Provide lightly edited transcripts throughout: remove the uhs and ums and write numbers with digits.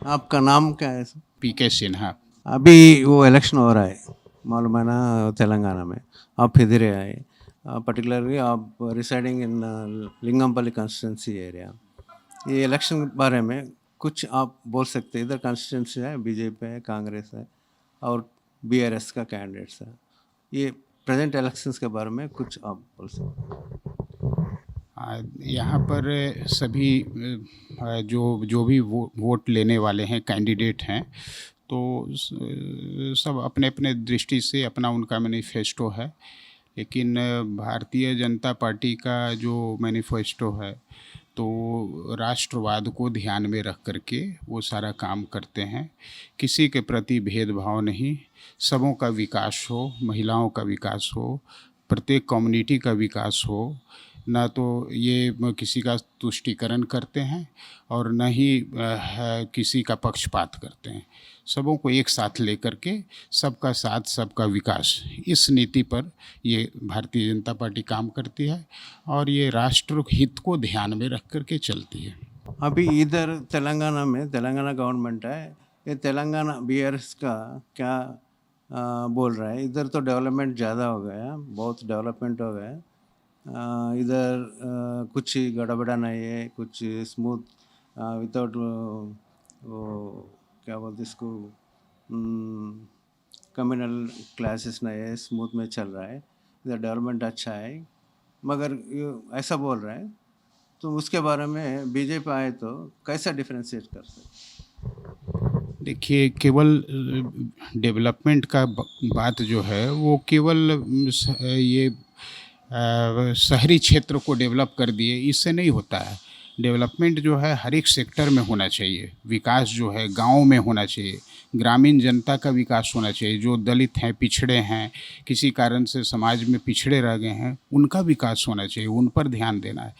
आपका नाम क्या है सर? पीके सिन्हा। अभी वो इलेक्शन हो रहा है, मालूम है ना, तेलंगाना में। आप इधर ही आए, पर्टिकुलरली आप residing in Lingampally constituency area. ये इलेक्शन के बारे में कुछ आप बोल सकते हैं? इधर कंस्टिट्यूंसी है, बीजेपी है, कांग्रेस है और बीआरएस का कैंडिडेट्स है। ये प्रेजेंट इलेक्शंस के बारे में कुछ आप बोल सकते यहाँ पर सभी जो जो भी वोट लेने वाले हैं, कैंडिडेट हैं, तो सब अपने अपने दृष्टि से अपना उनका मैनिफेस्टो है। लेकिन भारतीय जनता पार्टी का जो मैनिफेस्टो है, तो राष्ट्रवाद को ध्यान में रख करके वो सारा काम करते हैं। किसी के प्रति भेदभाव नहीं, सबों का विकास हो, महिलाओं का विकास हो, प्रत्येक कम्युनिटी का विकास हो। ना तो ये किसी का तुष्टीकरण करते हैं और न ही किसी का पक्षपात करते हैं। सबों को एक साथ लेकर के सबका साथ सबका विकास, इस नीति पर ये भारतीय जनता पार्टी काम करती है और ये राष्ट्र हित को ध्यान में रख करके चलती है। हैं? अभी इधर तेलंगाना में तेलंगाना गवर्नमेंट है, ये तेलंगाना बीआरएस का क्या बोल रहा है? इधर तो डेवलपमेंट ज़्यादा हो गया, बहुत डेवलपमेंट हो गया। इधर कुछ गड़बड़ा नहीं है, कुछ स्मूथ, विदाउट वो क्या बोलते इसको, कम्युनल क्लासेस नहीं है, स्मूथ में चल रहा है। इधर डेवलपमेंट अच्छा है, मगर ऐसा बोल रहा है। तो उसके बारे में बीजेपी आए तो कैसा डिफ्रेंशिएट कर सकते? देखिए, केवल डेवलपमेंट का बात जो है वो केवल ये शहरी क्षेत्र को डेवलप कर दिए, इससे नहीं होता है। डेवलपमेंट जो है हर एक सेक्टर में होना चाहिए। विकास जो है गाँव में होना चाहिए, ग्रामीण जनता का विकास होना चाहिए। जो दलित हैं, पिछड़े हैं, किसी कारण से समाज में पिछड़े रह गए हैं, उनका विकास होना चाहिए, उन पर ध्यान देना है।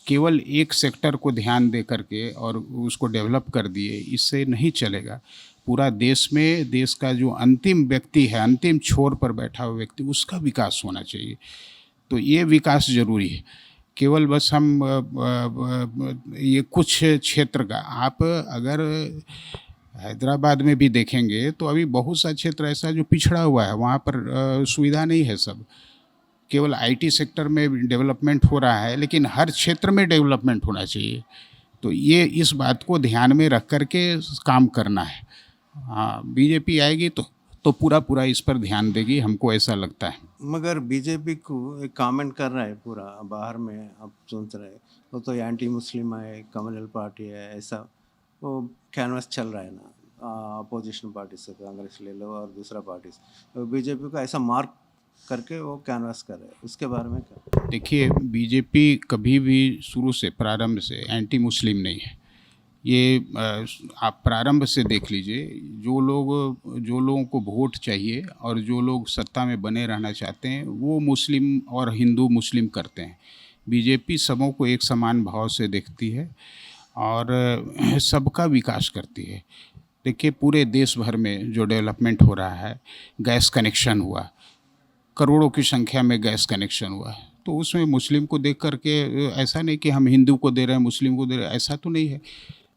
केवल एक सेक्टर को ध्यान दे करके और उसको डेवलप कर दिए, इससे नहीं चलेगा। पूरा देश में, देश का जो अंतिम व्यक्ति है, अंतिम छोर पर बैठा हुआ व्यक्ति, उसका विकास होना चाहिए। तो ये विकास ज़रूरी है। केवल बस हम ये कुछ क्षेत्र का, आप अगर हैदराबाद में भी देखेंगे तो अभी बहुत सा क्षेत्र ऐसा जो पिछड़ा हुआ है, वहाँ पर सुविधा नहीं है सब। केवल आईटी सेक्टर में डेवलपमेंट हो रहा है, लेकिन हर क्षेत्र में डेवलपमेंट होना चाहिए। तो ये इस बात को ध्यान में रख कर के काम करना है। हाँ, बीजेपी आएगी तो पूरा पूरा इस पर ध्यान देगी, हमको ऐसा लगता है। मगर बीजेपी को एक कमेंट कर रहा है पूरा बाहर में, आप सुन रहे हैं, वो तो एंटी मुस्लिम है, कम्युनल पार्टी है, ऐसा वो कैनवस चल रहा है ना, अपोजिशन पार्टी से, कांग्रेस ले लो और दूसरा पार्टी से, तो बीजेपी को ऐसा मार्क करके वो कैनवस कर रहे हैं। उसके बारे में क्या? देखिए, बीजेपी कभी भी शुरू से, प्रारंभ से एंटी मुस्लिम नहीं है। ये आप प्रारंभ से देख लीजिए। जो लोगों को वोट चाहिए और जो लोग सत्ता में बने रहना चाहते हैं, वो मुस्लिम और हिंदू मुस्लिम करते हैं। बीजेपी सबों को एक समान भाव से देखती है और सबका विकास करती है। देखिए, पूरे देश भर में जो डेवलपमेंट हो रहा है, गैस कनेक्शन हुआ, करोड़ों की संख्या में गैस कनेक्शन हुआ है, तो उसमें मुस्लिम को देख करके ऐसा नहीं कि हम हिंदू को दे रहे हैं, मुस्लिम को दे रहे हैं, ऐसा तो नहीं है।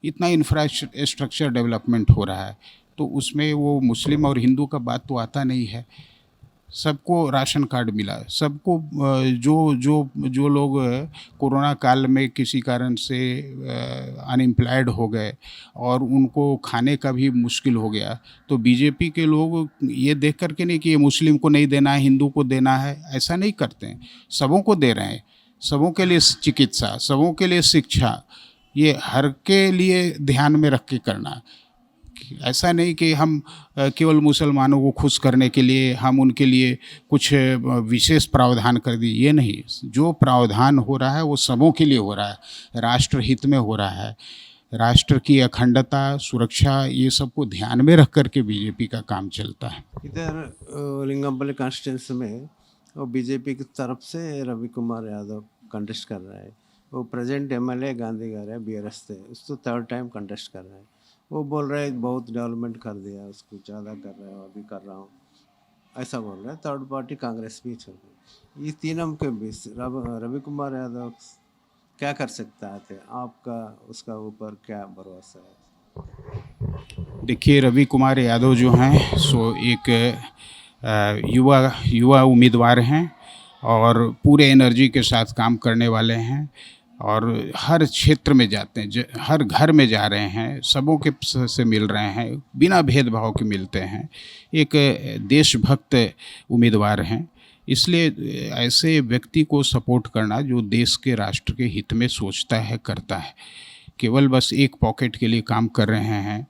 इतना इंफ्रास्ट्रक्चर डेवलपमेंट हो रहा है, तो उसमें वो मुस्लिम और हिंदू का बात तो आता नहीं है। सबको राशन कार्ड मिला, सबको जो जो जो लोग कोरोना काल में किसी कारण से अनएम्प्लॉयड हो गए और उनको खाने का भी मुश्किल हो गया, तो बीजेपी के लोग ये देख करके नहीं कि ये मुस्लिम को नहीं देना है, हिंदू को देना है, ऐसा नहीं करते हैं। सबों को दे रहे हैं। सबों के लिए चिकित्सा, सबों के लिए शिक्षा, ये हर के लिए ध्यान में रख के करना। ऐसा नहीं कि हम केवल मुसलमानों को खुश करने के लिए हम उनके लिए कुछ विशेष प्रावधान कर दिए, ये नहीं। जो प्रावधान हो रहा है वो सबों के लिए हो रहा है, राष्ट्र हित में हो रहा है। राष्ट्र की अखंडता, सुरक्षा, ये सबको ध्यान में रख करके बीजेपी का काम चलता है। इधर लिंगमपल्ली कॉन्स्टिट्यूंसी में वो बीजेपी की तरफ से रवि कुमार यादव कंटेस्ट कर रहा है। वो प्रेजेंट एमएलए गांधी घर है, बीआरएस से, उसको थर्ड टाइम कंटेस्ट कर रहा है। वो बोल रहा है बहुत डेवलपमेंट कर दिया, उसको ज़्यादा कर रहा है, अभी कर रहा हूँ, ऐसा बोल रहा है। थर्ड पार्टी कांग्रेस भी चल रही है। ये तीनों के बीच रवि कुमार यादव क्या कर सकता है? आपका उसका ऊपर क्या भरोसा है? देखिए, रवि कुमार यादव जो हैं सो एक युवा उम्मीदवार हैं और पूरे एनर्जी के साथ काम करने वाले हैं और हर क्षेत्र में जाते हैं, हर घर में जा रहे हैं, सबों के से मिल रहे हैं, बिना भेदभाव के मिलते हैं। एक देशभक्त उम्मीदवार हैं, इसलिए ऐसे व्यक्ति को सपोर्ट करना जो देश के राष्ट्र के हित में सोचता है, करता है। केवल बस एक पॉकेट के लिए काम कर रहे हैं,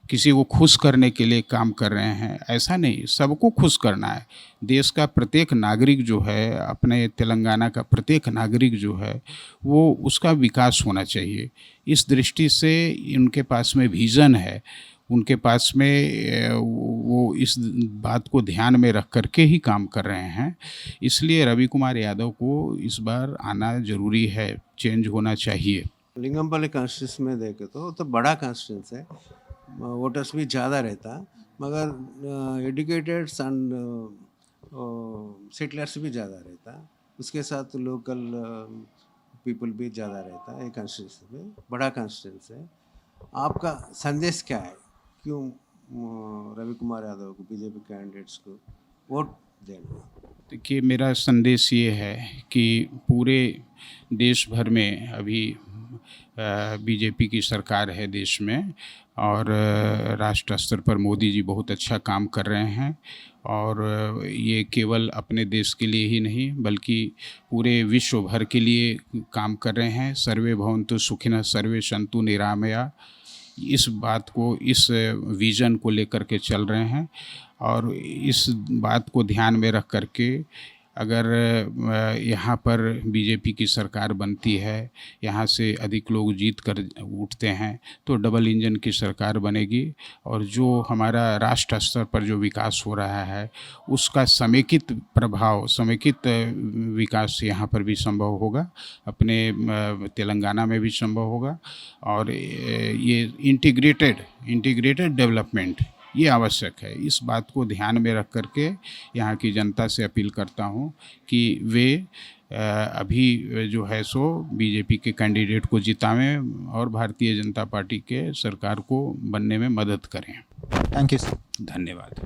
किसी को खुश करने के लिए काम कर रहे हैं, ऐसा नहीं। सबको खुश करना है। देश का प्रत्येक नागरिक जो है, अपने तेलंगाना का प्रत्येक नागरिक जो है, वो उसका विकास होना चाहिए। इस दृष्टि से उनके पास में विज़न है, उनके पास में वो इस बात को ध्यान में रख करके ही काम कर रहे हैं। इसलिए रवि कुमार यादव को इस बार आना ज़रूरी है, चेंज होना चाहिए। लिंगमपल्ली कॉन्स्टिट्यूंसी में देखे तो बड़ा कॉन्स्टिट्यूंसी है, वोटर्स भी ज़्यादा रहता, मगर एजुकेटेड्स एंड सेटलर्स भी ज़्यादा रहता, उसके साथ लोकल पीपल भी ज़्यादा रहता है। एक कॉन्स्टिट्यूंसी में बड़ा कॉन्स्टिट्यूंसी है। आपका संदेश क्या है, क्यों रवि कुमार यादव को, बीजेपी कैंडिडेट्स को वोट देना? देखिए, मेरा संदेश ये है कि पूरे देश भर में अभी बीजेपी की सरकार है देश में और राष्ट्र स्तर पर मोदी जी बहुत अच्छा काम कर रहे हैं और ये केवल अपने देश के लिए ही नहीं बल्कि पूरे विश्व भर के लिए काम कर रहे हैं। सर्वे भवन्तु सुखिनः सर्वे सन्तु निरामया, इस बात को, इस विज़न को लेकर के चल रहे हैं और इस बात को ध्यान में रख करके अगर यहाँ पर बीजेपी की सरकार बनती है, यहाँ से अधिक लोग जीत कर उठते हैं तो डबल इंजन की सरकार बनेगी और जो हमारा राष्ट्र स्तर पर जो विकास हो रहा है उसका समेकित प्रभाव, समेकित विकास यहाँ पर भी संभव होगा, अपने तेलंगाना में भी संभव होगा और ये इंटीग्रेटेड डेवलपमेंट ये आवश्यक है। इस बात को ध्यान में रख करके यहाँ की जनता से अपील करता हूँ कि वे अभी जो है सो बीजेपी के कैंडिडेट को जिताएं और भारतीय जनता पार्टी के सरकार को बनने में मदद करें। Thank you sir. धन्यवाद।